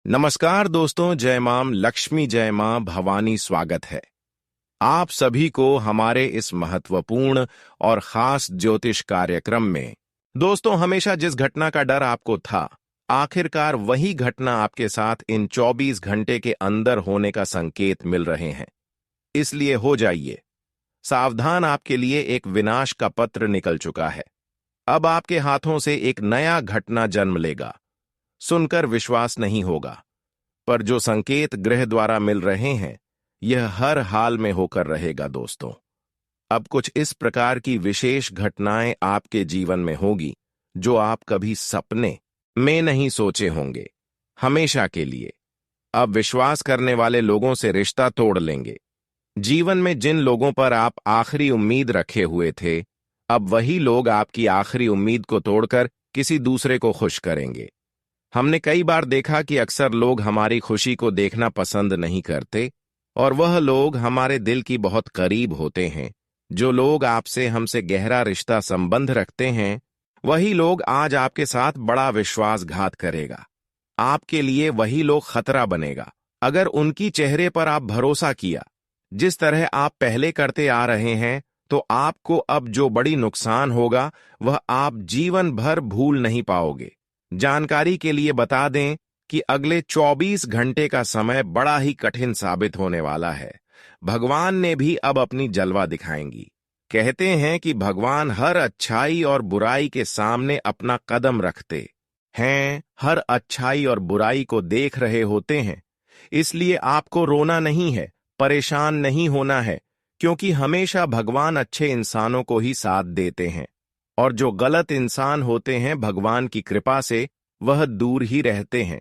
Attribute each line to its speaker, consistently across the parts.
Speaker 1: नमस्कार दोस्तों, जय मां लक्ष्मी, जय मां भवानी। स्वागत है आप सभी को हमारे इस महत्वपूर्ण और खास ज्योतिष कार्यक्रम में। दोस्तों, हमेशा जिस घटना का डर आपको था, आखिरकार वही घटना आपके साथ इन 24 घंटे के अंदर होने का संकेत मिल रहे हैं। इसलिए हो जाइए सावधान, आपके लिए एक विनाश का पत्र निकल चुका है। अब आपके हाथों से एक नया घटना जन्म लेगा। सुनकर विश्वास नहीं होगा, पर जो संकेत ग्रह द्वारा मिल रहे हैं, यह हर हाल में होकर रहेगा। दोस्तों, अब कुछ इस प्रकार की विशेष घटनाएं आपके जीवन में होगी जो आप कभी सपने में नहीं सोचे होंगे। हमेशा के लिए अब विश्वास करने वाले लोगों से रिश्ता तोड़ लेंगे। जीवन में जिन लोगों पर आप आखिरी उम्मीद रखे हुए थे, अब वही लोग आपकी आखिरी उम्मीद को तोड़कर किसी दूसरे को खुश करेंगे। हमने कई बार देखा कि अक्सर लोग हमारी खुशी को देखना पसंद नहीं करते, और वह लोग हमारे दिल की बहुत करीब होते हैं। जो लोग आपसे हमसे गहरा रिश्ता संबंध रखते हैं, वही लोग आज आपके साथ बड़ा विश्वासघात करेगा। आपके लिए वही लोग खतरा बनेगा। अगर उनकी चेहरे पर आप भरोसा किया जिस तरह आप पहले करते आ रहे हैं, तो आपको अब जो बड़ी नुकसान होगा वह आप जीवन भर भूल नहीं पाओगे। जानकारी के लिए बता दें कि अगले 24 घंटे का समय बड़ा ही कठिन साबित होने वाला है। भगवान ने भी अब अपनी जलवा दिखाएंगी। कहते हैं कि भगवान हर अच्छाई और बुराई के सामने अपना कदम रखते हैं, हर अच्छाई और बुराई को देख रहे होते हैं। इसलिए आपको रोना नहीं है, परेशान नहीं होना है, क्योंकि हमेशा भगवान अच्छे इंसानों को ही साथ देते हैं, और जो गलत इंसान होते हैं, भगवान की कृपा से वह दूर ही रहते हैं।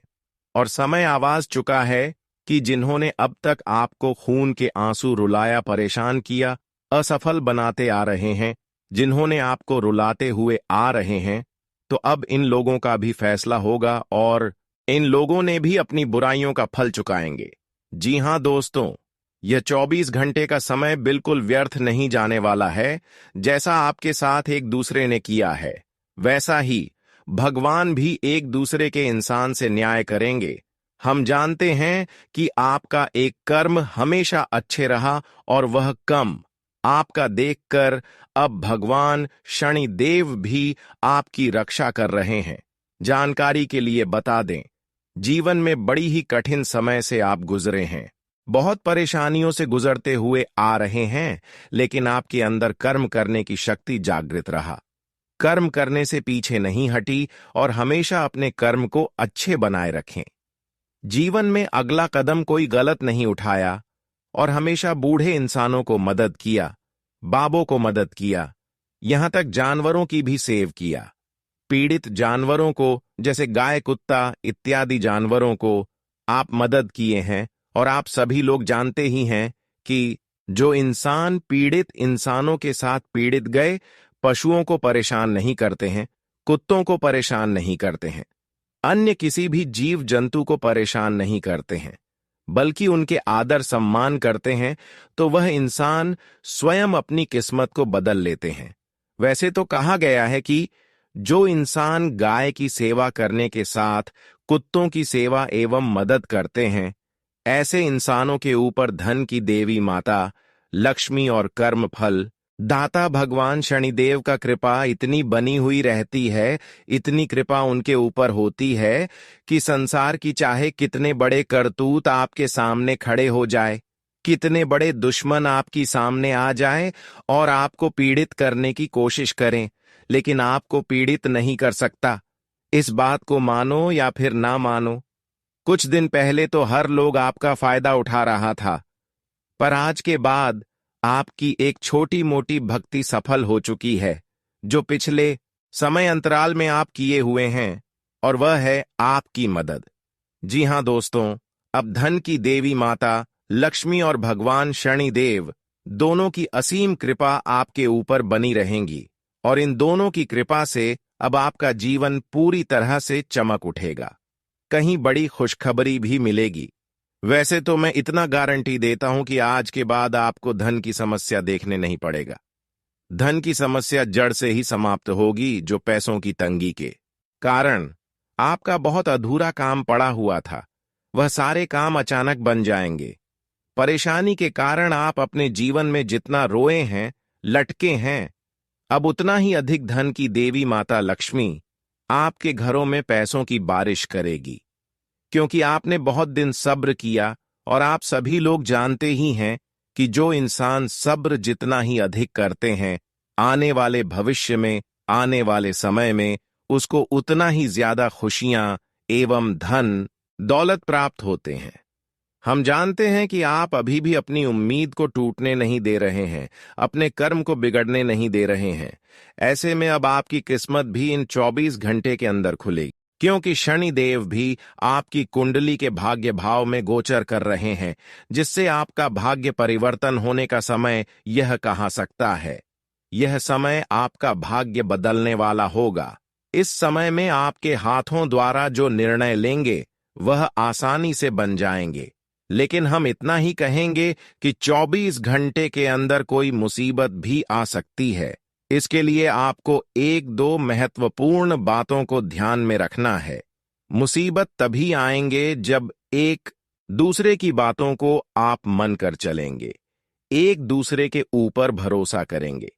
Speaker 1: और समय आवाज चुका है कि जिन्होंने अब तक आपको खून के आंसू रुलाया, परेशान किया, असफल बनाते आ रहे हैं, जिन्होंने आपको रुलाते हुए आ रहे हैं, तो अब इन लोगों का भी फैसला होगा और इन लोगों ने भी अपनी बुराइयों का फल चुकाएंगे। जी हां दोस्तों, यह 24 घंटे का समय बिल्कुल व्यर्थ नहीं जाने वाला है। जैसा आपके साथ एक दूसरे ने किया है, वैसा ही भगवान भी एक दूसरे के इंसान से न्याय करेंगे। हम जानते हैं कि आपका एक कर्म हमेशा अच्छे रहा, और वह कम आपका देखकर अब भगवान शनिदेव भी आपकी रक्षा कर रहे हैं। जानकारी के लिए बता दें, जीवन में बड़ी ही कठिन समय से आप गुजरे हैं, बहुत परेशानियों से गुजरते हुए आ रहे हैं, लेकिन आपके अंदर कर्म करने की शक्ति जागृत रहा। कर्म करने से पीछे नहीं हटी और हमेशा अपने कर्म को अच्छे बनाए रखें। जीवन में अगला कदम कोई गलत नहीं उठाया, और हमेशा बूढ़े इंसानों को मदद किया, बाबों को मदद किया, यहां तक जानवरों की भी सेव किया। पीड़ित जानवरों को, जैसे गाय, कुत्ता इत्यादि जानवरों को आप मदद किए हैं। और आप सभी लोग जानते ही हैं कि जो इंसान पीड़ित इंसानों के साथ पीड़ित गए, पशुओं को परेशान नहीं करते हैं, कुत्तों को परेशान नहीं करते हैं, अन्य किसी भी जीव जंतु को परेशान नहीं करते हैं, बल्कि उनके आदर सम्मान करते हैं, तो वह इंसान स्वयं अपनी किस्मत को बदल लेते हैं। वैसे तो कहा गया है कि जो इंसान गाय की सेवा करने के साथ कुत्तों की सेवा एवं मदद करते हैं, ऐसे इंसानों के ऊपर धन की देवी माता लक्ष्मी और कर्म फल दाता भगवान शनिदेव का कृपा इतनी बनी हुई रहती है, इतनी कृपा उनके ऊपर होती है कि संसार की चाहे कितने बड़े करतूत आपके सामने खड़े हो जाए, कितने बड़े दुश्मन आपकी सामने आ जाए और आपको पीड़ित करने की कोशिश करें, लेकिन आपको पीड़ित नहीं कर सकता। इस बात को मानो या फिर ना मानो, कुछ दिन पहले तो हर लोग आपका फायदा उठा रहा था, पर आज के बाद आपकी एक छोटी मोटी भक्ति सफल हो चुकी है, जो पिछले समय अंतराल में आप किए हुए हैं, और वह है आपकी मदद। जी हां दोस्तों, अब धन की देवी माता लक्ष्मी और भगवान शनिदेव दोनों की असीम कृपा आपके ऊपर बनी रहेंगी, और इन दोनों की कृपा से अब आपका जीवन पूरी तरह से चमक उठेगा। कहीं बड़ी खुशखबरी भी मिलेगी। वैसे तो मैं इतना गारंटी देता हूं कि आज के बाद आपको धन की समस्या देखने नहीं पड़ेगा। धन की समस्या जड़ से ही समाप्त होगी, जो पैसों की तंगी के कारण आपका बहुत अधूरा काम पड़ा हुआ था। वह सारे काम अचानक बन जाएंगे। परेशानी के कारण आप अपने जीवन में जितना रोए हैं, लटके हैं, अब उतना ही अधिक धन की देवी माता लक्ष्मी आपके घरों में पैसों की बारिश करेगी, क्योंकि आपने बहुत दिन सब्र किया। और आप सभी लोग जानते ही हैं कि जो इंसान सब्र जितना ही अधिक करते हैं, आने वाले भविष्य में, आने वाले समय में उसको उतना ही ज्यादा खुशियां एवं धन दौलत प्राप्त होते हैं। हम जानते हैं कि आप अभी भी अपनी उम्मीद को टूटने नहीं दे रहे हैं, अपने कर्म को बिगड़ने नहीं दे रहे हैं। ऐसे में अब आपकी किस्मत भी इन 24 घंटे के अंदर खुलेगी, क्योंकि शनिदेव भी आपकी कुंडली के भाग्य भाव में गोचर कर रहे हैं, जिससे आपका भाग्य परिवर्तन होने का समय यह कहा सकता है। यह समय आपका भाग्य बदलने वाला होगा। इस समय में आपके हाथों द्वारा जो निर्णय लेंगे वह आसानी से बन जाएंगे। लेकिन हम इतना ही कहेंगे कि 24 घंटे के अंदर कोई मुसीबत भी आ सकती है। इसके लिए आपको एक दो महत्वपूर्ण बातों को ध्यान में रखना है। मुसीबत तभी आएंगे जब एक दूसरे की बातों को आप मन कर चलेंगे, एक दूसरे के ऊपर भरोसा करेंगे।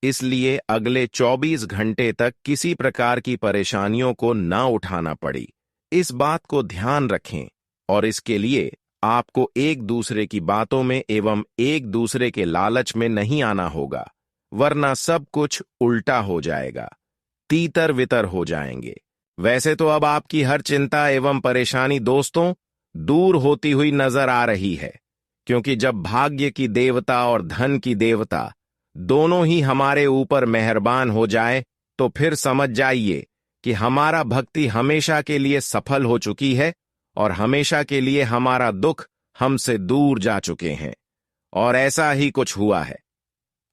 Speaker 1: इसलिए अगले 24 घंटे तक किसी प्रकार की परेशानियों को ना उठाना पड़ी, इस बात को ध्यान रखें। और इसके लिए आपको एक दूसरे की बातों में एवं एक दूसरे के लालच में नहीं आना होगा, वरना सब कुछ उल्टा हो जाएगा, तीतर वितर हो जाएंगे। वैसे तो अब आपकी हर चिंता एवं परेशानी दोस्तों दूर होती हुई नजर आ रही है, क्योंकि जब भाग्य की देवता और धन की देवता दोनों ही हमारे ऊपर मेहरबान हो जाए तो फिर समझ जाइए कि हमारा भक्ति हमेशा के लिए सफल हो चुकी है और हमेशा के लिए हमारा दुख हमसे दूर जा चुके हैं। और ऐसा ही कुछ हुआ है।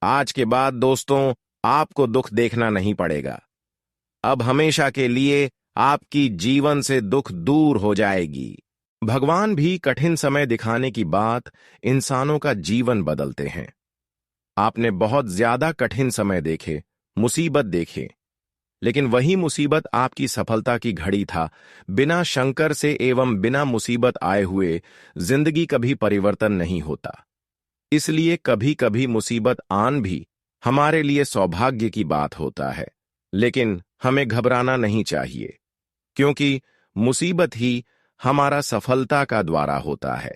Speaker 1: आज के बाद दोस्तों आपको दुख देखना नहीं पड़ेगा। अब हमेशा के लिए आपकी जीवन से दुख दूर हो जाएगी। भगवान भी कठिन समय दिखाने की बात इंसानों का जीवन बदलते हैं। आपने बहुत ज्यादा कठिन समय देखे, मुसीबत देखे, लेकिन वही मुसीबत आपकी सफलता की घड़ी था। बिना शंकर से एवं बिना मुसीबत आए हुए जिंदगी कभी परिवर्तन नहीं होता। इसलिए कभी कभी मुसीबत आन भी हमारे लिए सौभाग्य की बात होता है। लेकिन हमें घबराना नहीं चाहिए, क्योंकि मुसीबत ही हमारा सफलता का द्वारा होता है।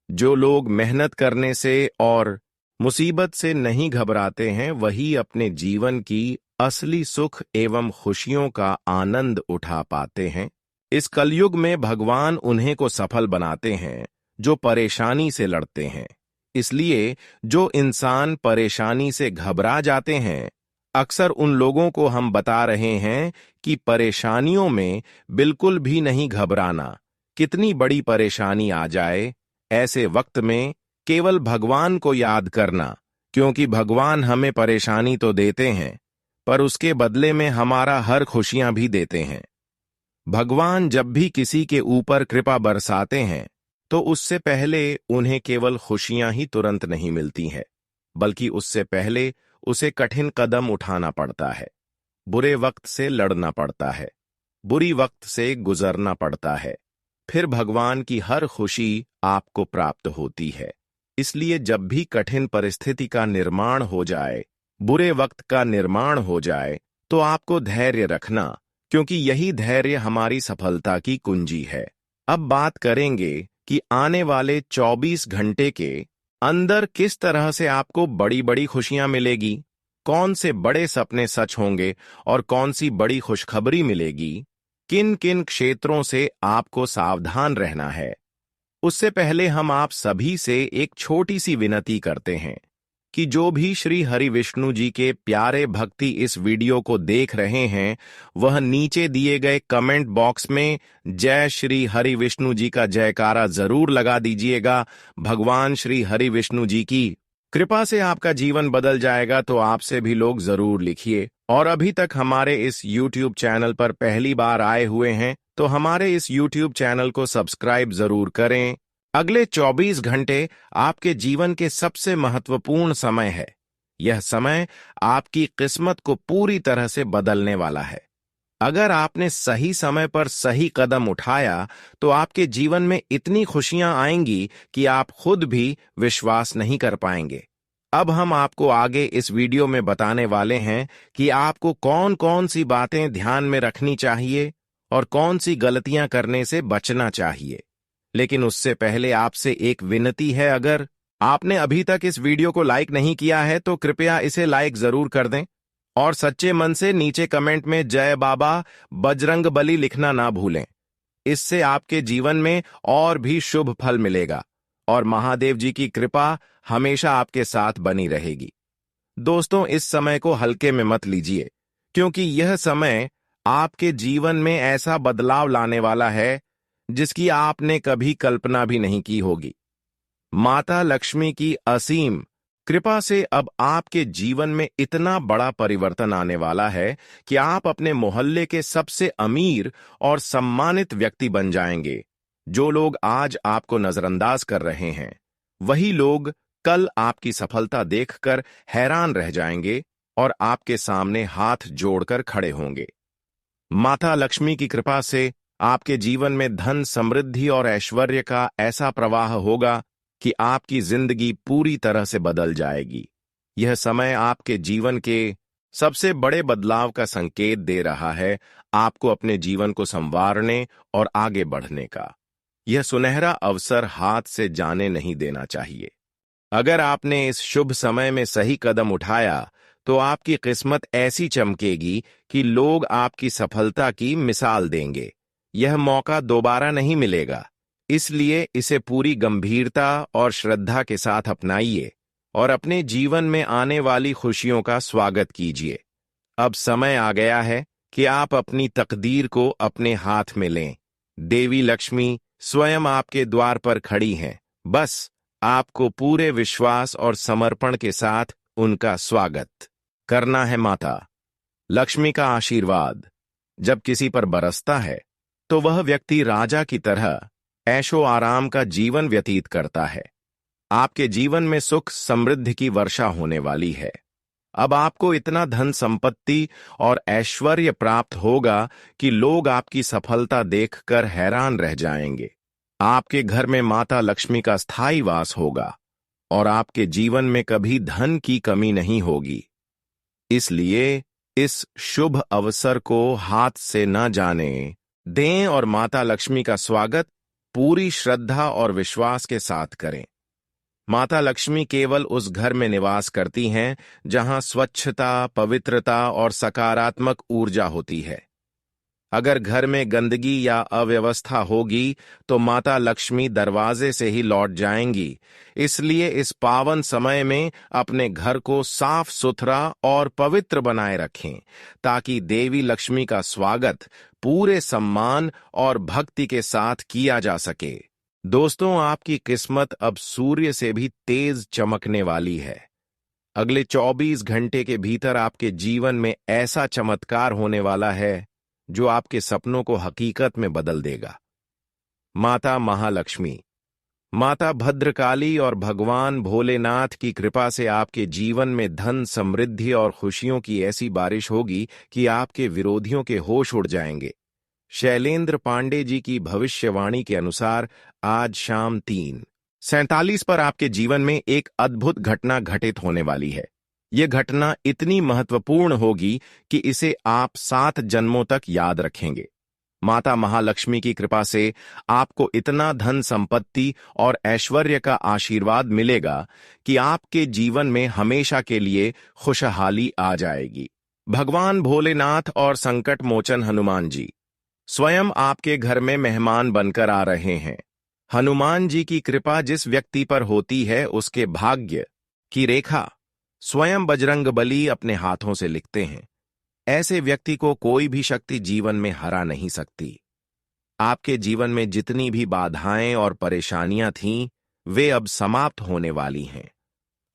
Speaker 1: जो लोग मेहनत करने से और मुसीबत से नहीं घबराते हैं, वही अपने जीवन की असली सुख एवं खुशियों का आनंद उठा पाते हैं। इस कलयुग में भगवान उन्हें को सफल बनाते हैं जो परेशानी से लड़ते हैं। इसलिए जो इंसान परेशानी से घबरा जाते हैं, अक्सर उन लोगों को हम बता रहे हैं कि परेशानियों में बिल्कुल भी नहीं घबराना। कितनी बड़ी परेशानी आ जाए, ऐसे वक्त में केवल भगवान को याद करना, क्योंकि भगवान हमें परेशानी तो देते हैं पर उसके बदले में हमारा हर खुशियां भी देते हैं। भगवान जब भी किसी के ऊपर कृपा बरसाते हैं तो उससे पहले उन्हें केवल खुशियां ही तुरंत नहीं मिलती हैं, बल्कि उससे पहले उसे कठिन कदम उठाना पड़ता है, बुरे वक्त से लड़ना पड़ता है, बुरी वक्त से गुजरना पड़ता है, फिर भगवान की हर खुशी आपको प्राप्त होती है। इसलिए जब भी कठिन परिस्थिति का निर्माण हो जाए, बुरे वक्त का निर्माण हो जाए, तो आपको धैर्य रखना, क्योंकि यही धैर्य हमारी सफलता की कुंजी है। अब बात करेंगे कि आने वाले 24 घंटे के अंदर किस तरह से आपको बड़ी बड़ी खुशियां मिलेगी, कौन से बड़े सपने सच होंगे और कौन सी बड़ी खुशखबरी मिलेगी, किन किन क्षेत्रों से आपको सावधान रहना है। उससे पहले हम आप सभी से एक छोटी सी विनती करते हैं कि जो भी श्री हरि विष्णु जी के प्यारे भक्ति इस वीडियो को देख रहे हैं, वह नीचे दिए गए कमेंट बॉक्स में जय श्री हरि विष्णु जी का जयकारा जरूर लगा दीजिएगा। भगवान श्री हरि विष्णु जी की कृपा से आपका जीवन बदल जाएगा, तो आपसे भी लोग जरूर लिखिए। और अभी तक हमारे इस YouTube चैनल पर पहली बार आए हुए हैं तो हमारे इस YouTube चैनल को सब्सक्राइब जरूर करें। अगले 24 घंटे आपके जीवन के सबसे महत्वपूर्ण समय है। यह समय आपकी किस्मत को पूरी तरह से बदलने वाला है। अगर आपने सही समय पर सही कदम उठाया तो आपके जीवन में इतनी खुशियां आएंगी कि आप खुद भी विश्वास नहीं कर पाएंगे। अब हम आपको आगे इस वीडियो में बताने वाले हैं कि आपको कौन कौन सी बातें ध्यान में रखनी चाहिए और कौन सी गलतियां करने से बचना चाहिए। लेकिन उससे पहले आपसे एक विनती है, अगर आपने अभी तक इस वीडियो को लाइक नहीं किया है तो कृपया इसे लाइक जरूर कर दें और सच्चे मन से नीचे कमेंट में जय बाबा बजरंगबली लिखना ना भूलें। इससे आपके जीवन में और भी शुभ फल मिलेगा और महादेव जी की कृपा हमेशा आपके साथ बनी रहेगी। दोस्तों, इस समय को हल्के में मत लीजिए, क्योंकि यह समय आपके जीवन में ऐसा बदलाव लाने वाला है जिसकी आपने कभी कल्पना भी नहीं की होगी। माता लक्ष्मी की असीम कृपा से अब आपके जीवन में इतना बड़ा परिवर्तन आने वाला है कि आप अपने मोहल्ले के सबसे अमीर और सम्मानित व्यक्ति बन जाएंगे। जो लोग आज आपको नजरअंदाज कर रहे हैं, वही लोग कल आपकी सफलता देखकर हैरान रह जाएंगे और आपके सामने हाथ जोड़कर खड़े होंगे। माता लक्ष्मी की कृपा से आपके जीवन में धन, समृद्धि और ऐश्वर्य का ऐसा प्रवाह होगा कि आपकी जिंदगी पूरी तरह से बदल जाएगी। यह समय आपके जीवन के सबसे बड़े बदलाव का संकेत दे रहा है, आपको अपने जीवन को संवारने और आगे बढ़ने का। यह सुनहरा अवसर हाथ से जाने नहीं देना चाहिए। अगर आपने इस शुभ समय में सही कदम उठाया तो आपकी किस्मत ऐसी चमकेगी कि लोग आपकी सफलता की मिसाल देंगे। यह मौका दोबारा नहीं मिलेगा, इसलिए इसे पूरी गंभीरता और श्रद्धा के साथ अपनाइए और अपने जीवन में आने वाली खुशियों का स्वागत कीजिए। अब समय आ गया है कि आप अपनी तकदीर को अपने हाथ में लें। देवी लक्ष्मी स्वयं आपके द्वार पर खड़ी हैं। बस आपको पूरे विश्वास और समर्पण के साथ उनका स्वागत करना है। माता लक्ष्मी का आशीर्वाद जब किसी पर बरसता है तो वह व्यक्ति राजा की तरह ऐशो आराम का जीवन व्यतीत करता है। आपके जीवन में सुख समृद्धि की वर्षा होने वाली है। अब आपको इतना धन संपत्ति और ऐश्वर्य प्राप्त होगा कि लोग आपकी सफलता देखकर हैरान रह जाएंगे। आपके घर में माता लक्ष्मी का स्थायी वास होगा और आपके जीवन में कभी धन की कमी नहीं होगी। इसलिए इस शुभ अवसर को हाथ से न जाने दें और माता लक्ष्मी का स्वागत पूरी श्रद्धा और विश्वास के साथ करें। माता लक्ष्मी केवल उस घर में निवास करती हैं जहां स्वच्छता, पवित्रता और सकारात्मक ऊर्जा होती है। अगर घर में गंदगी या अव्यवस्था होगी तो माता लक्ष्मी दरवाजे से ही लौट जाएंगी। इसलिए इस पावन समय में अपने घर को साफ सुथरा और पवित्र बनाए रखें, ताकि देवी लक्ष्मी का स्वागत पूरे सम्मान और भक्ति के साथ किया जा सके। दोस्तों, आपकी किस्मत अब सूर्य से भी तेज चमकने वाली है। अगले 24 घंटे के भीतर आपके जीवन में ऐसा चमत्कार होने वाला है जो आपके सपनों को हकीकत में बदल देगा। माता महालक्ष्मी, माता भद्रकाली और भगवान भोलेनाथ की कृपा से आपके जीवन में धन, समृद्धि और खुशियों की ऐसी बारिश होगी कि आपके विरोधियों के होश उड़ जाएंगे। शैलेंद्र पांडे जी की भविष्यवाणी के अनुसार आज शाम 3:47 पर आपके जीवन में एक अद्भुत घटना घटित होने वाली है। यह घटना इतनी महत्वपूर्ण होगी कि इसे आप 7 जन्मों तक याद रखेंगे। माता महालक्ष्मी की कृपा से आपको इतना धन, संपत्ति और ऐश्वर्य का आशीर्वाद मिलेगा कि आपके जीवन में हमेशा के लिए खुशहाली आ जाएगी। भगवान भोलेनाथ और संकट मोचन हनुमान जी स्वयं आपके घर में मेहमान बनकर आ रहे हैं। हनुमान जी की कृपा जिस व्यक्ति पर होती है, उसके भाग्य की रेखा स्वयं बजरंगबली अपने हाथों से लिखते हैं। ऐसे व्यक्ति को कोई भी शक्ति जीवन में हरा नहीं सकती। आपके जीवन में जितनी भी बाधाएं और परेशानियां थीं, वे अब समाप्त होने वाली हैं।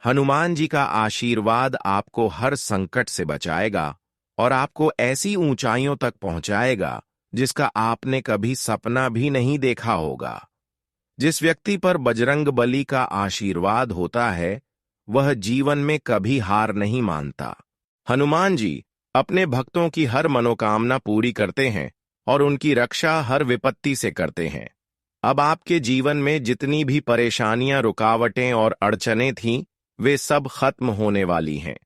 Speaker 1: हनुमान जी का आशीर्वाद आपको हर संकट से बचाएगा और आपको ऐसी ऊंचाइयों तक पहुंचाएगा जिसका आपने कभी सपना भी नहीं देखा होगा। जिस व्यक्ति पर बजरंगबली का आशीर्वाद होता है, वह जीवन में कभी हार नहीं मानता। हनुमान जी अपने भक्तों की हर मनोकामना पूरी करते हैं और उनकी रक्षा हर विपत्ति से करते हैं। अब आपके जीवन में जितनी भी परेशानियां, रुकावटें और अड़चनें थीं, वे सब खत्म होने वाली हैं।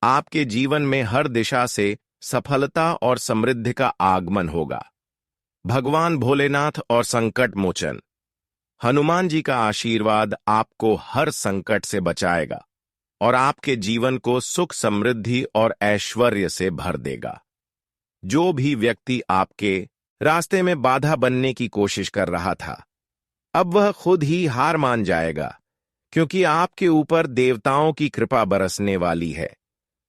Speaker 1: आपके जीवन में हर दिशा से सफलता और समृद्धि का आगमन होगा। भगवान भोलेनाथ और संकट मोचन हनुमान जी का आशीर्वाद आपको हर संकट से बचाएगा और आपके जीवन को सुख, समृद्धि और ऐश्वर्य से भर देगा। जो भी व्यक्ति आपके रास्ते में बाधा बनने की कोशिश कर रहा था, अब वह खुद ही हार मान जाएगा, क्योंकि आपके ऊपर देवताओं की कृपा बरसने वाली है।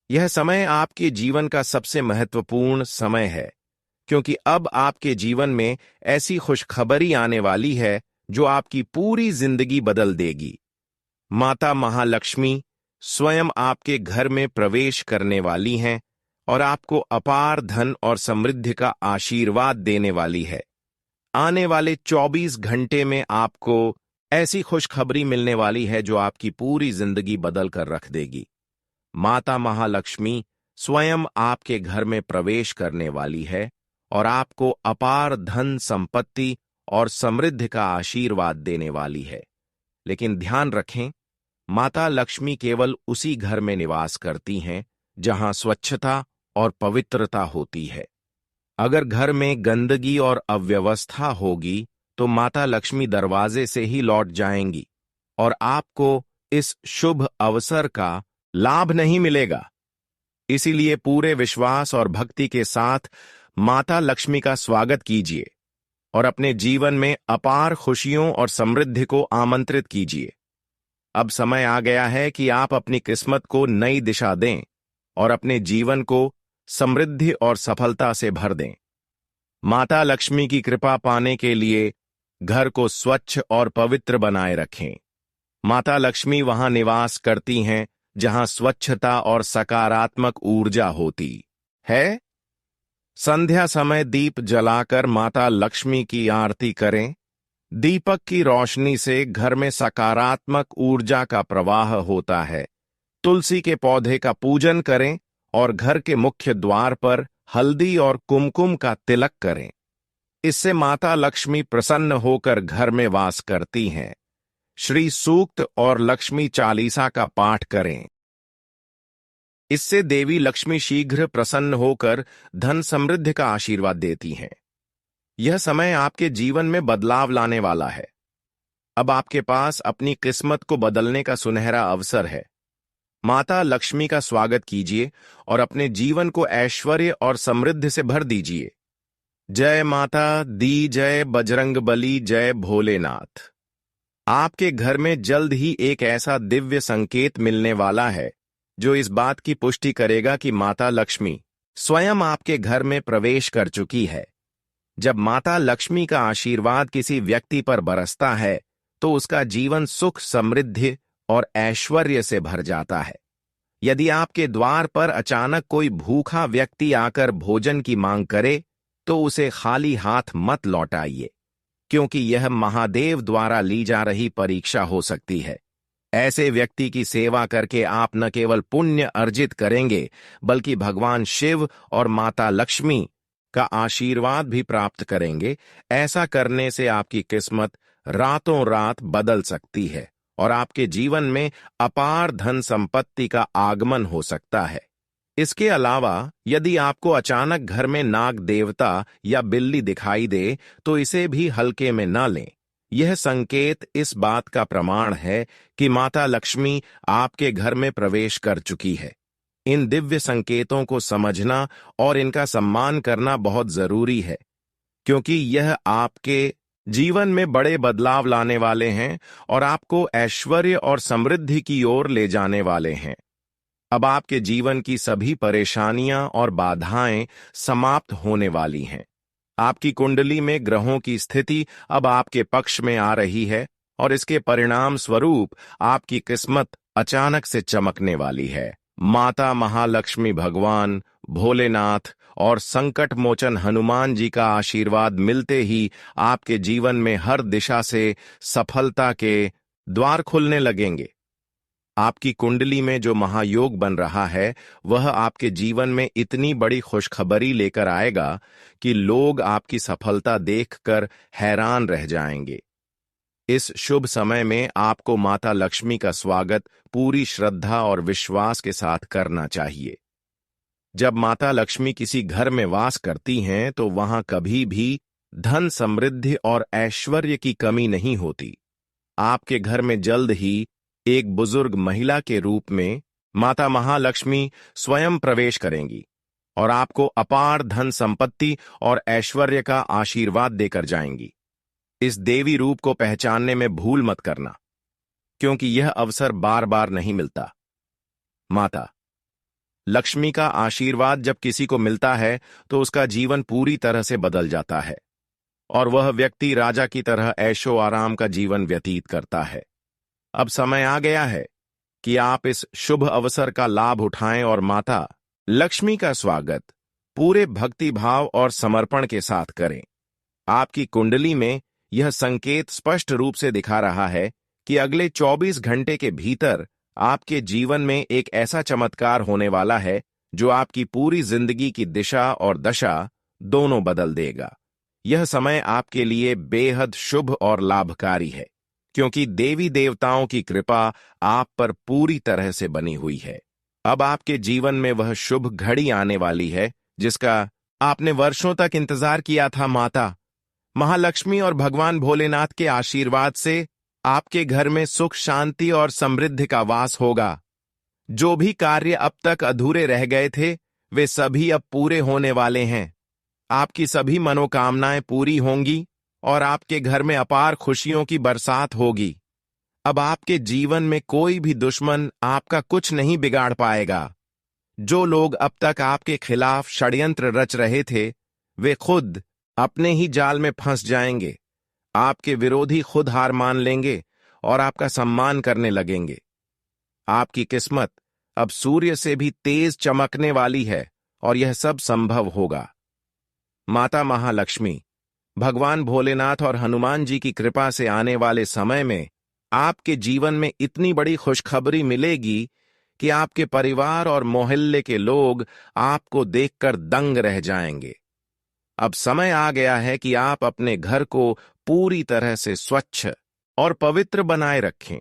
Speaker 1: यह समय आपके जीवन का सबसे महत्वपूर्ण समय है, क्योंकि अब आपके जीवन में ऐसी खुशखबरी आने वाली है जो आपकी पूरी जिंदगी बदल देगी। माता महालक्ष्मी स्वयं आपके घर में प्रवेश करने वाली हैं और आपको अपार धन और समृद्धि का आशीर्वाद देने वाली है। आने वाले 24 घंटे में आपको ऐसी खुशखबरी मिलने वाली है जो आपकी पूरी जिंदगी बदल कर रख देगी। माता महालक्ष्मी स्वयं आपके घर में प्रवेश करने वाली है और आपको अपार धन, संपत्ति और समृद्धि का आशीर्वाद देने वाली है। लेकिन ध्यान रखें, माता लक्ष्मी केवल उसी घर में निवास करती हैं जहां स्वच्छता और पवित्रता होती है। अगर घर में गंदगी और अव्यवस्था होगी तो माता लक्ष्मी दरवाजे से ही लौट जाएंगी और आपको इस शुभ अवसर का लाभ नहीं मिलेगा। इसीलिए पूरे विश्वास और भक्ति के साथ माता लक्ष्मी का स्वागत कीजिए और अपने जीवन में अपार खुशियों और समृद्धि को आमंत्रित कीजिए। अब समय आ गया है कि आप अपनी किस्मत को नई दिशा दें और अपने जीवन को समृद्धि और सफलता से भर दें। माता लक्ष्मी की कृपा पाने के लिए घर को स्वच्छ और पवित्र बनाए रखें। माता लक्ष्मी वहां निवास करती हैं जहां स्वच्छता और सकारात्मक ऊर्जा होती है। संध्या समय दीप जलाकर माता लक्ष्मी की आरती करें। दीपक की रोशनी से घर में सकारात्मक ऊर्जा का प्रवाह होता है। तुलसी के पौधे का पूजन करें और घर के मुख्य द्वार पर हल्दी और कुमकुम का तिलक करें। इससे माता लक्ष्मी प्रसन्न होकर घर में वास करती हैं। श्री सूक्त और लक्ष्मी चालीसा का पाठ करें। इससे देवी लक्ष्मी शीघ्र प्रसन्न होकर धन समृद्धि का आशीर्वाद देती हैं। यह समय आपके जीवन में बदलाव लाने वाला है। अब आपके पास अपनी किस्मत को बदलने का सुनहरा अवसर है। माता लक्ष्मी का स्वागत कीजिए और अपने जीवन को ऐश्वर्य और समृद्धि से भर दीजिए। जय माता दी जय, बजरंगबली जय, भोलेनाथ। आपके घर में जल्द ही एक ऐसा दिव्य संकेत मिलने वाला है जो इस बात की पुष्टि करेगा कि माता लक्ष्मी स्वयं आपके घर में प्रवेश कर चुकी है। जब माता लक्ष्मी का आशीर्वाद किसी व्यक्ति पर बरसता है तो उसका जीवन सुख, समृद्धि और ऐश्वर्य से भर जाता है। यदि आपके द्वार पर अचानक कोई भूखा व्यक्ति आकर भोजन की मांग करे तो उसे खाली हाथ मत लौटाइए, क्योंकि यह महादेव द्वारा ली जा रही परीक्षा हो सकती है। ऐसे व्यक्ति की सेवा करके आप न केवल पुण्य अर्जित करेंगे बल्कि भगवान शिव और माता लक्ष्मी का आशीर्वाद भी प्राप्त करेंगे। ऐसा करने से आपकी किस्मत रातों रात बदल सकती है और आपके जीवन में अपार धन संपत्ति का आगमन हो सकता है। इसके अलावा यदि आपको अचानक घर में नाग देवता या बिल्ली दिखाई दे तो इसे भी हल्के में न लें। यह संकेत इस बात का प्रमाण है कि माता लक्ष्मी आपके घर में प्रवेश कर चुकी है। इन दिव्य संकेतों को समझना और इनका सम्मान करना बहुत जरूरी है, क्योंकि यह आपके जीवन में बड़े बदलाव लाने वाले हैं और आपको ऐश्वर्य और समृद्धि की ओर ले जाने वाले हैं। अब आपके जीवन की सभी परेशानियां और बाधाएं समाप्त होने वाली हैं। आपकी कुंडली में ग्रहों की स्थिति अब आपके पक्ष में आ रही है और इसके परिणाम स्वरूप आपकी किस्मत अचानक से चमकने वाली है। माता महालक्ष्मी, भगवान भोलेनाथ और संकट मोचन हनुमान जी का आशीर्वाद मिलते ही आपके जीवन में हर दिशा से सफलता के द्वार खुलने लगेंगे। आपकी कुंडली में जो महायोग बन रहा है वह आपके जीवन में इतनी बड़ी खुशखबरी लेकर आएगा कि लोग आपकी सफलता देखकर हैरान रह जाएंगे। इस शुभ समय में आपको माता लक्ष्मी का स्वागत पूरी श्रद्धा और विश्वास के साथ करना चाहिए। जब माता लक्ष्मी किसी घर में वास करती हैं तो वहां कभी भी धन, समृद्धि और ऐश्वर्य की कमी नहीं होती। आपके घर में जल्द ही एक बुजुर्ग महिला के रूप में माता महालक्ष्मी स्वयं प्रवेश करेंगी और आपको अपार धन संपत्ति और ऐश्वर्य का आशीर्वाद देकर जाएंगी। इस देवी रूप को पहचानने में भूल मत करना, क्योंकि यह अवसर बार बार नहीं मिलता। माता लक्ष्मी का आशीर्वाद जब किसी को मिलता है तो उसका जीवन पूरी तरह से बदल जाता है और वह व्यक्ति राजा की तरह ऐशो आराम का जीवन व्यतीत करता है। अब समय आ गया है कि आप इस शुभ अवसर का लाभ उठाएं और माता लक्ष्मी का स्वागत पूरे भक्ति भाव और समर्पण के साथ करें। आपकी कुंडली में यह संकेत स्पष्ट रूप से दिखा रहा है कि अगले 24 घंटे के भीतर आपके जीवन में एक ऐसा चमत्कार होने वाला है जो आपकी पूरी जिंदगी की दिशा और दशा दोनों बदल देगा। यह समय आपके लिए बेहद शुभ और लाभकारी है, क्योंकि देवी देवताओं की कृपा आप पर पूरी तरह से बनी हुई है। अब आपके जीवन में वह शुभ घड़ी आने वाली है जिसका आपने वर्षों तक इंतजार किया था। माता महालक्ष्मी और भगवान भोलेनाथ के आशीर्वाद से आपके घर में सुख, शांति और समृद्धि का वास होगा। जो भी कार्य अब तक अधूरे रह गए थे वे सभी अब पूरे होने वाले हैं। आपकी सभी मनोकामनाएं पूरी होंगी और आपके घर में अपार खुशियों की बरसात होगी। अब आपके जीवन में कोई भी दुश्मन आपका कुछ नहीं बिगाड़ पाएगा। जो लोग अब तक आपके खिलाफ षड्यंत्र रच रहे थे वे खुद अपने ही जाल में फंस जाएंगे। आपके विरोधी खुद हार मान लेंगे और आपका सम्मान करने लगेंगे। आपकी किस्मत अब सूर्य से भी तेज चमकने वाली है और यह सब संभव होगा। माता महालक्ष्मी, भगवान भोलेनाथ और हनुमान जी की कृपा से आने वाले समय में आपके जीवन में इतनी बड़ी खुशखबरी मिलेगी कि आपके परिवार और मोहल्ले के लोग आपको देखकर दंग रह जाएंगे। अब समय आ गया है कि आप अपने घर को पूरी तरह से स्वच्छ और पवित्र बनाए रखें,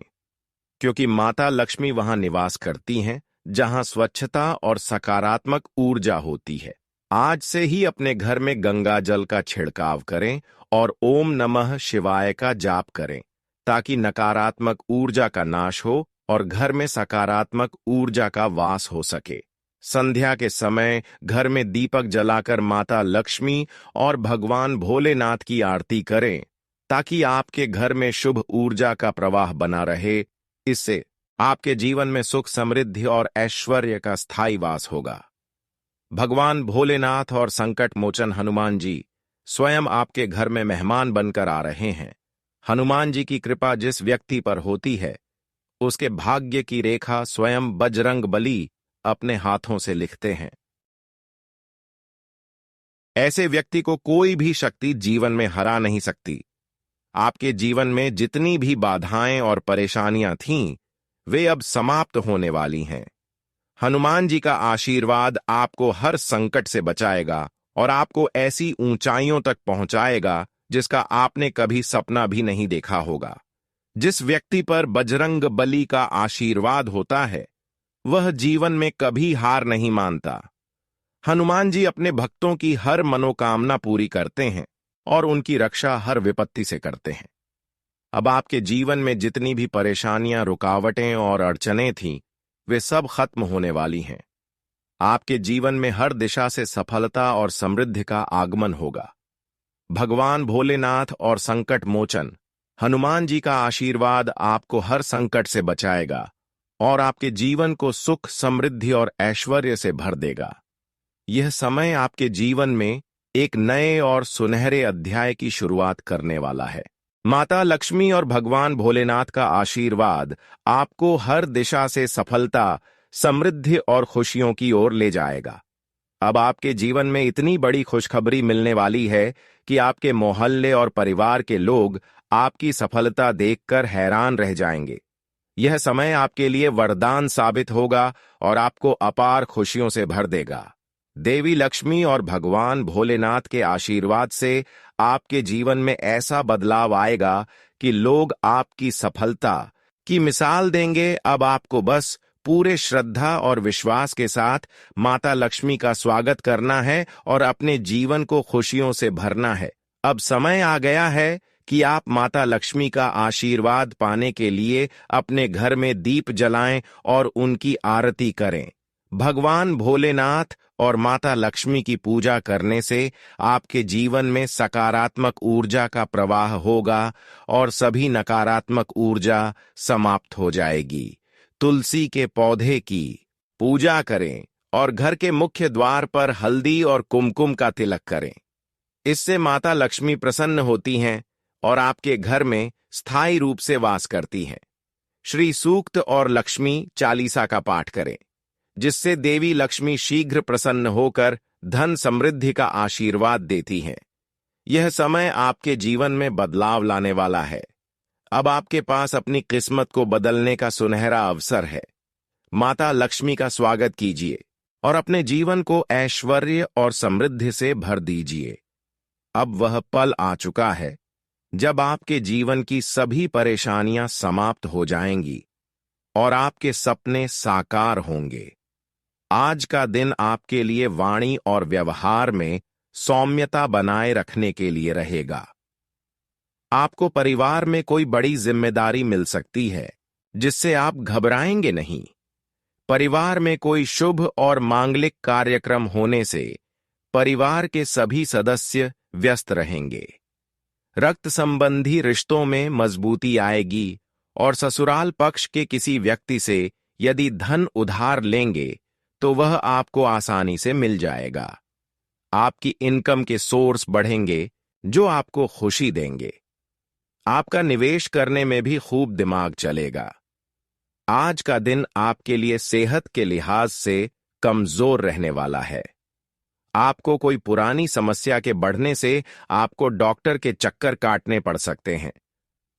Speaker 1: क्योंकि माता लक्ष्मी वहां निवास करती हैं जहां स्वच्छता और सकारात्मक ऊर्जा होती है। आज से ही अपने घर में गंगा जल का छिड़काव करें और ओम नमः शिवाय का जाप करें, ताकि नकारात्मक ऊर्जा का नाश हो और घर में सकारात्मक ऊर्जा का वास हो सके। संध्या के समय घर में दीपक जलाकर माता लक्ष्मी और भगवान भोलेनाथ की आरती करें, ताकि आपके घर में शुभ ऊर्जा का प्रवाह बना रहे। इससे आपके जीवन में सुख, समृद्धि और ऐश्वर्य का स्थायी वास होगा। भगवान भोलेनाथ और संकट मोचन हनुमान जी स्वयं आपके घर में मेहमान बनकर आ रहे हैं। हनुमान जी की कृपा जिस व्यक्ति पर होती है उसके भाग्य की रेखा स्वयं बजरंग बली अपने हाथों से लिखते हैं। ऐसे व्यक्ति को कोई भी शक्ति जीवन में हरा नहीं सकती। आपके जीवन में जितनी भी बाधाएं और परेशानियां थीं, वे अब समाप्त होने वाली हैं। हनुमान जी का आशीर्वाद आपको हर संकट से बचाएगा और आपको ऐसी ऊंचाइयों तक पहुंचाएगा जिसका आपने कभी सपना भी नहीं देखा होगा। जिस व्यक्ति पर बजरंग बली का आशीर्वाद होता है वह जीवन में कभी हार नहीं मानता। हनुमान जी अपने भक्तों की हर मनोकामना पूरी करते हैं और उनकी रक्षा हर विपत्ति से करते हैं। अब आपके जीवन में जितनी भी परेशानियां, रुकावटें और अड़चनें थीं, वे सब खत्म होने वाली हैं। आपके जीवन में हर दिशा से सफलता और समृद्धि का आगमन होगा। भगवान भोलेनाथ और संकट मोचन हनुमान जी का आशीर्वाद आपको हर संकट से बचाएगा और आपके जीवन को सुख, समृद्धि और ऐश्वर्य से भर देगा। यह समय आपके जीवन में एक नए और सुनहरे अध्याय की शुरुआत करने वाला है। माता लक्ष्मी और भगवान भोलेनाथ का आशीर्वाद आपको हर दिशा से सफलता, समृद्धि और खुशियों की ओर ले जाएगा। अब आपके जीवन में इतनी बड़ी खुशखबरी मिलने वाली है कि आपके मोहल्ले और परिवार के लोग आपकी सफलता देखकर हैरान रह जाएंगे। यह समय आपके लिए वरदान साबित होगा और आपको अपार खुशियों से भर देगा। देवी लक्ष्मी और भगवान भोलेनाथ के आशीर्वाद से आपके जीवन में ऐसा बदलाव आएगा कि लोग आपकी सफलता की मिसाल देंगे। अब आपको बस पूरे श्रद्धा और विश्वास के साथ माता लक्ष्मी का स्वागत करना है और अपने जीवन को खुशियों से भरना है। अब समय आ गया है कि आप माता लक्ष्मी का आशीर्वाद पाने के लिए अपने घर में दीप जलाएं और उनकी आरती करें। भगवान भोलेनाथ और माता लक्ष्मी की पूजा करने से आपके जीवन में सकारात्मक ऊर्जा का प्रवाह होगा और सभी नकारात्मक ऊर्जा समाप्त हो जाएगी। तुलसी के पौधे की पूजा करें और घर के मुख्य द्वार पर हल्दी और कुमकुम का तिलक करें। इससे माता लक्ष्मी प्रसन्न होती हैं और आपके घर में स्थायी रूप से वास करती हैं। श्री सूक्त और लक्ष्मी चालीसा का पाठ करें, जिससे देवी लक्ष्मी शीघ्र प्रसन्न होकर धन समृद्धि का आशीर्वाद देती हैं। यह समय आपके जीवन में बदलाव लाने वाला है। अब आपके पास अपनी किस्मत को बदलने का सुनहरा अवसर है। माता लक्ष्मी का स्वागत कीजिए और अपने जीवन को ऐश्वर्य और समृद्धि से भर दीजिए। अब वह पल आ चुका है जब आपके जीवन की सभी परेशानियां समाप्त हो जाएंगी और आपके सपने साकार होंगे। आज का दिन आपके लिए वाणी और व्यवहार में सौम्यता बनाए रखने के लिए रहेगा। आपको परिवार में कोई बड़ी जिम्मेदारी मिल सकती है, जिससे आप घबराएंगे नहीं। परिवार में कोई शुभ और मांगलिक कार्यक्रम होने से परिवार के सभी सदस्य व्यस्त रहेंगे। रक्त संबंधी रिश्तों में मजबूती आएगी और ससुराल पक्ष के किसी व्यक्ति से यदि धन उधार लेंगे तो वह आपको आसानी से मिल जाएगा। आपकी इनकम के सोर्स बढ़ेंगे जो आपको खुशी देंगे। आपका निवेश करने में भी खूब दिमाग चलेगा। आज का दिन आपके लिए सेहत के लिहाज से कमजोर रहने वाला है। आपको कोई पुरानी समस्या के बढ़ने से आपको डॉक्टर के चक्कर काटने पड़ सकते हैं।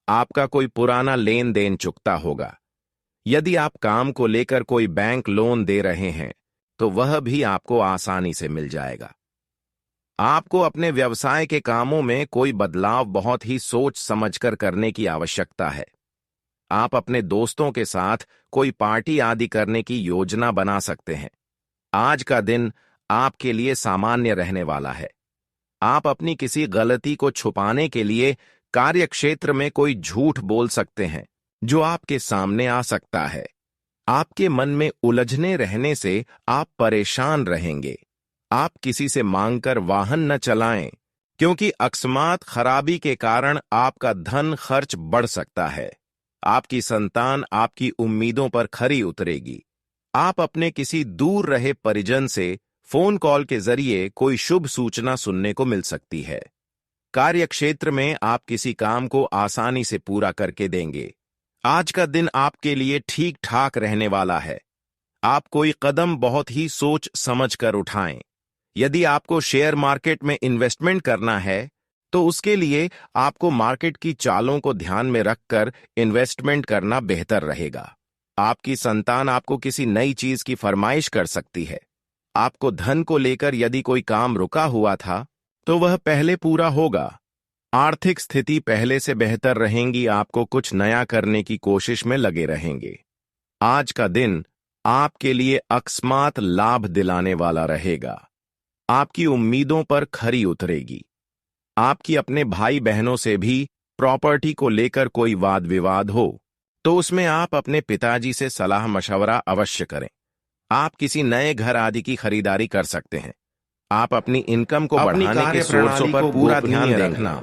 Speaker 1: आपका कोई पुराना लेन देन चुकता होगा। यदि आप काम को लेकर कोई बैंक लोन दे रहे हैं तो वह भी आपको आसानी से मिल जाएगा। आपको अपने व्यवसाय के कामों में कोई बदलाव बहुत ही सोच समझकर करने की आवश्यकता है। आप अपने दोस्तों के साथ कोई पार्टी आदि करने की योजना बना सकते हैं। आज का दिन आपके लिए सामान्य रहने वाला है। आप अपनी किसी गलती को छुपाने के लिए कार्यक्षेत्र में कोई झूठ बोल सकते हैं जो आपके सामने आ सकता है। आपके मन में उलझने रहने से आप परेशान रहेंगे। आप किसी से मांगकर वाहन न चलाएं, क्योंकि अकस्मात खराबी के कारण आपका धन खर्च बढ़ सकता है। आपकी संतान आपकी उम्मीदों पर खरी उतरेगी। आप अपने किसी दूर रहे परिजन से फोन कॉल के जरिए कोई शुभ सूचना सुनने को मिल सकती है। कार्यक्षेत्र में आप किसी काम को आसानी से पूरा करके देंगे। आज का दिन आपके लिए ठीक ठाक रहने वाला है। आप कोई कदम बहुत ही सोच समझ कर उठाएं। यदि आपको शेयर मार्केट में इन्वेस्टमेंट करना है तो उसके लिए आपको मार्केट की चालों को ध्यान में रखकर इन्वेस्टमेंट करना बेहतर रहेगा। आपकी संतान आपको किसी नई चीज की फरमाइश कर सकती है। आपको धन को लेकर यदि कोई काम रुका हुआ था तो वह पहले पूरा होगा। आर्थिक स्थिति पहले से बेहतर रहेंगी। आपको कुछ नया करने की कोशिश में लगे रहेंगे। आज का दिन आपके लिए अकस्मात लाभ दिलाने वाला रहेगा। आपकी उम्मीदों पर खरी उतरेगी। आपकी अपने भाई बहनों से भी प्रॉपर्टी को लेकर कोई वाद विवाद हो तो उसमें आप अपने पिताजी से सलाह मशवरा अवश्य करें। आप किसी नए घर आदि की खरीदारी कर सकते हैं। आप अपनी इनकम को बढ़ाने के सोर्सों पर पूरा ध्यान रखना।